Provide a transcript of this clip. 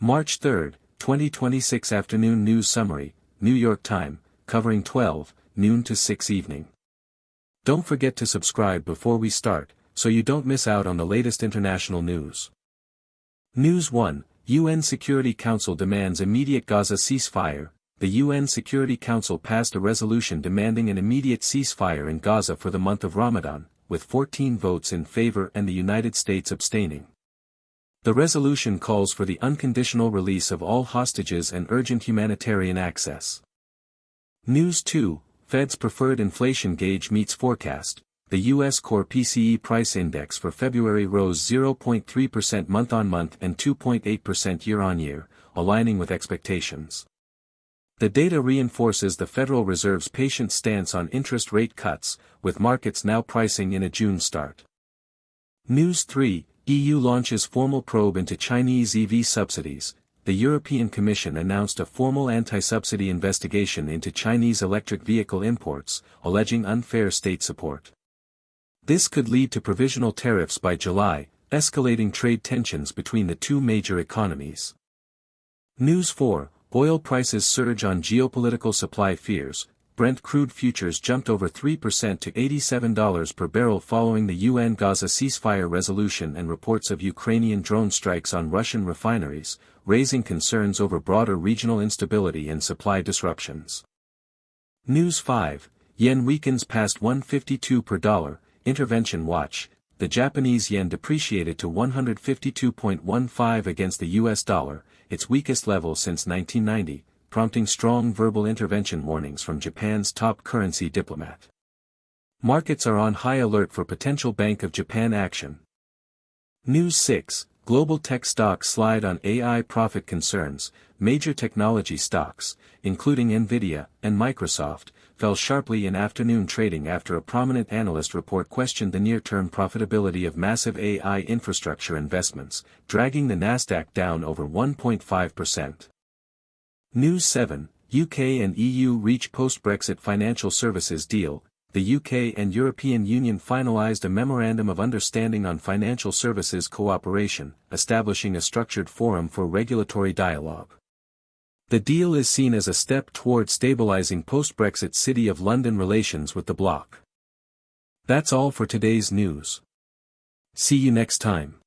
March 3, 2026 Afternoon News Summary, New York Time, covering 12 noon to 6 evening. Don't forget to subscribe before we start, so you don't miss out on the latest international news. News 1, UN Security Council demands immediate Gaza ceasefire. The UN Security Council passed a resolution demanding an immediate ceasefire in Gaza for the month of Ramadan, with 14 votes in favor and the United States abstaining. The resolution calls for the unconditional release of all hostages and urgent humanitarian access. News 2, Fed's preferred inflation gauge meets forecast. The U.S. Core PCE price index for February rose 0.3% month-on-month and 2.8% year-on-year, aligning with expectations. The data reinforces the Federal Reserve's patient stance on interest rate cuts, with markets now pricing in a June start. News 3, EU launches formal probe into Chinese EV subsidies. The European Commission announced a formal anti-subsidy investigation into Chinese electric vehicle imports, alleging unfair state support. This could lead to provisional tariffs by July, escalating trade tensions between the two major economies. News 4, oil prices surge on geopolitical supply fears. Brent crude futures jumped over 3% to $87 per barrel following the UN Gaza ceasefire resolution and reports of Ukrainian drone strikes on Russian refineries, raising concerns over broader regional instability and supply disruptions. News 5, yen weakens past 152 per dollar. Intervention watch. The Japanese yen depreciated to 152.15 against the US dollar, its weakest level since 1990, prompting strong verbal intervention warnings from Japan's top currency diplomat. Markets are on high alert for potential Bank of Japan action. News 6, global tech stocks slide on AI profit concerns. Major technology stocks, including Nvidia and Microsoft, fell sharply in afternoon trading after a prominent analyst report questioned the near-term profitability of massive AI infrastructure investments, dragging the Nasdaq down over 1.5%. News 7, UK and EU reach post-Brexit financial services deal. The UK and European Union finalised a Memorandum of Understanding on Financial Services Cooperation, establishing a structured forum for regulatory dialogue. The deal is seen as a step toward stabilising post-Brexit City of London relations with the bloc. That's all for today's news. See you next time.